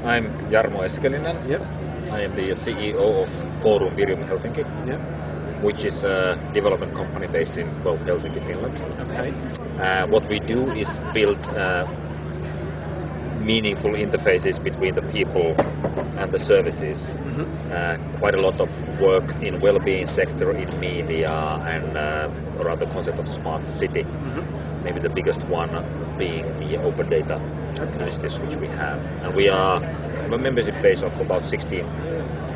I'm Jarmo Eskelinen. Yep. I am the CEO of Virium Helsinki, Yep. which is a development company based in Helsinki, Finland. Okay. What we do is build meaningful interfaces between the people and the services. Quite a lot of work in well-being sector, in media, and around the concept of smart city. Maybe the biggest one being the open data initiatives which we have. And we are a membership base of about 16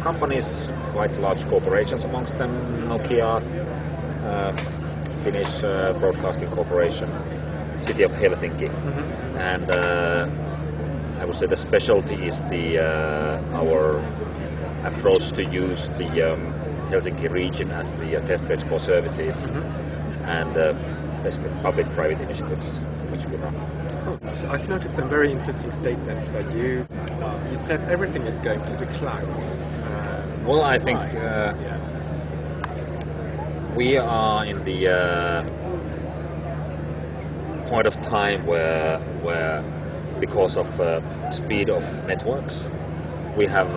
companies, quite large corporations amongst them, Nokia, Finnish Broadcasting Corporation, City of Helsinki. And I would say the specialty is our approach to use the Helsinki region as the test bed for services and public-private initiatives which we run. Cool. So I've noted some very interesting statements by you. You said everything is going to the cloud. Well, I think we are in the point of time where because of speed of networks, we have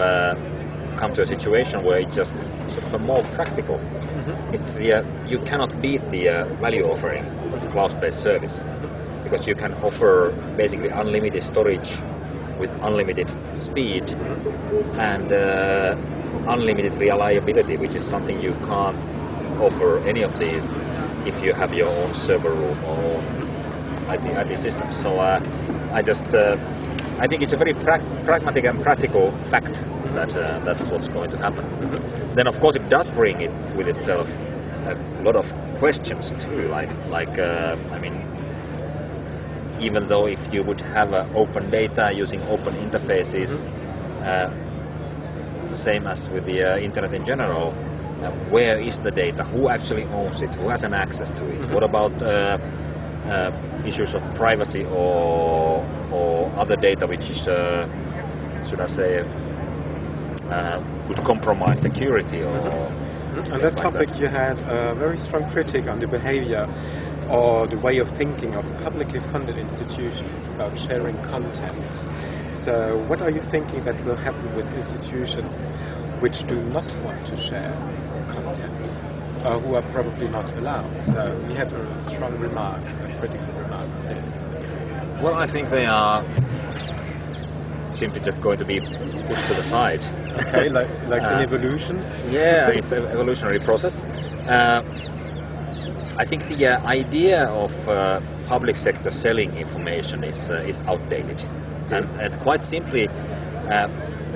come to a situation where it's just sort of more practical. It's you cannot beat the value offering of cloud-based service because you can offer basically unlimited storage with unlimited speed and unlimited reliability, which is something you can't offer any of these if you have your own server room or IT system. So I think it's a very pragmatic and practical fact that that's what's going to happen. Then of course it does bring it with itself a lot of questions too, I mean, even though if you would have open data using open interfaces, it's the same as with the internet in general, where is the data, who actually owns it, who has an access to it, what about issues of privacy or other data which is, should I say, would compromise security or on that topic you had a very strong critic on the behavior or the way of thinking of publicly funded institutions about sharing content. So what are you thinking that will happen with institutions which do not want to share content, or who are probably not allowed? So we had a strong remark, a critical remark on this. Well, I think they are simply just going to be pushed to the side. Okay, like an evolution? Yeah, it's an evolutionary process. I think the idea of public sector selling information is outdated. And quite simply,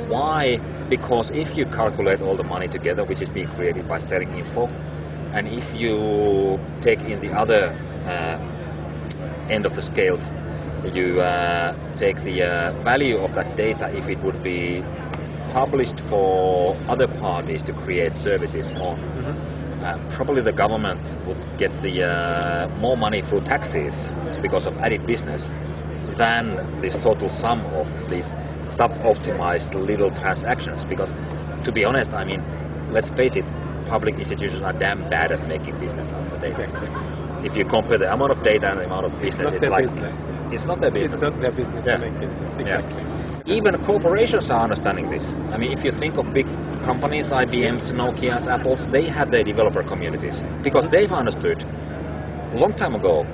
why? Because if you calculate all the money together, which is being created by selling info, and if you take in the other end of the scales, you take the value of that data if it would be published for other parties to create services on. Probably the government would get the more money through taxes because of added business than this total sum of these sub-optimized little transactions. Because, to be honest, I mean, let's face it, public institutions are damn bad at making business out of the data. If you compare the amount of data and the amount of business, it's like it's not their business. It's not their business to make business. Exactly. Yeah. Even corporations are understanding this. I mean, if you think of big companies, IBM's, Nokia's, Apple's, they have their developer communities because they've understood a long time ago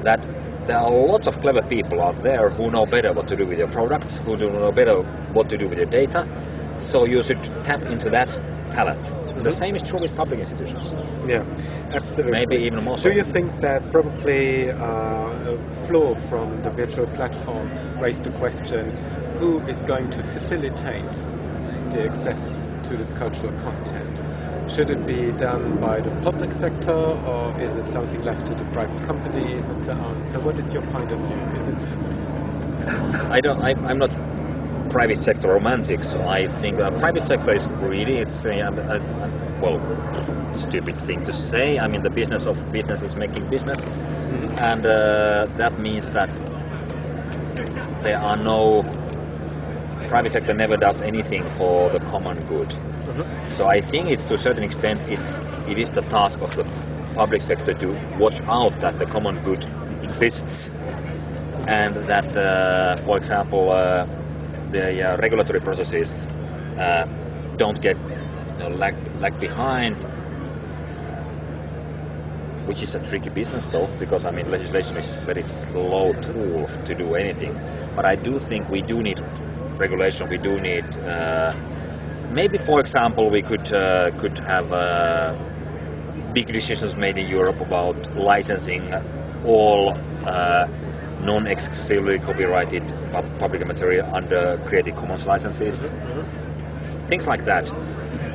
that there are lots of clever people out there who know better what to do with your products, who know better what to do with your data. So you should tap into that talent. The same is true with public institutions. Yeah, absolutely. Maybe even more so. Do you think that probably Flo from the virtual platform raised the question, who is going to facilitate the access to this cultural content? Should it be done by the public sector, or is it something left to the private companies and so on? So what is your point of view? Is it? I'm not private sector romantic, so I think private sector is really, it's well, stupid thing to say. I mean, the business of business is making business, and that means that there are no, private sector never does anything for the common good. So I think it's, to a certain extent, it is the task of the public sector to watch out that the common good exists, and that, for example, the regulatory processes don't get lag behind, which is a tricky business though, because I mean legislation is a very slow tool to do anything. But I do think we do need regulation. We do need maybe, for example, we could have big decisions made in Europe about licensing all non-exclusively copyrighted public material under Creative Commons licenses. Things like that,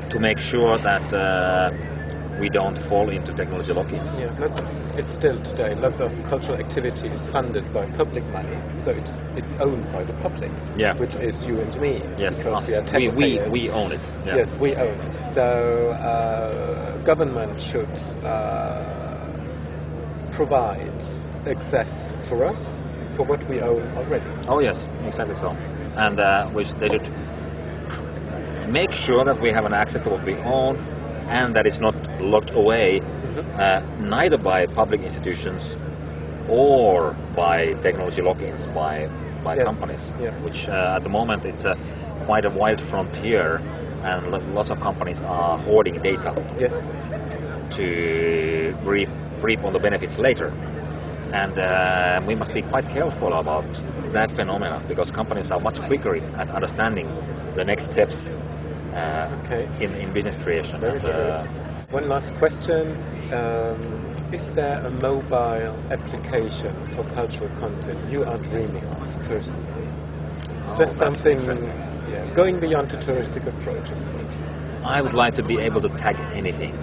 to make sure that we don't fall into technology lock-ins. Yeah, it's still today, lots of cultural activity is funded by public money, so it's owned by the public, Yeah. which is you and me. Yes, because us. we are taxpayers. We own it. Yeah. Yes, we own it. So government should provide access for us for what we own already. Oh yes, exactly so. And they should make sure that we have an access to what we own, and that it's not locked away neither by public institutions or by technology lock-ins by companies, which at the moment it's quite a wild frontier, and lots of companies are hoarding data to reap on the benefits later. And we must be quite careful about that phenomena, because companies are much quicker at understanding the next steps in business creation. Very true. One last question. Is there a mobile application for cultural content you are dreaming of personally? Just something going beyond the touristic approach, of course. I would like to be able to tag anything.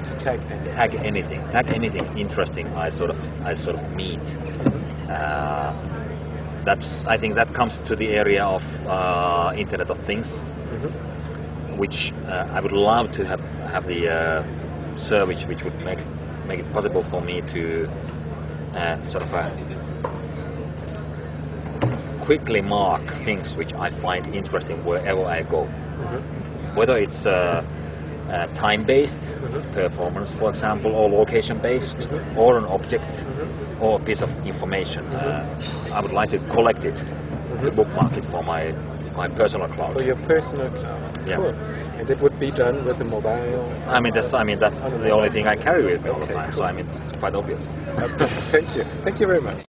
To tag anything. Tag anything interesting I sort of meet. I think that comes to the area of Internet of Things, which I would love to have the service which would make it possible for me to quickly mark things which I find interesting wherever I go. Whether it's time-based performance, for example, or location-based, or an object, or a piece of information. I would like to collect it, to bookmark it for my personal cloud. For your personal cloud. Yeah. Cool. And it would be done with a mobile. I mean that's the only thing I carry with me all the time. Cool. So I mean it's quite obvious. Thank you. Thank you very much.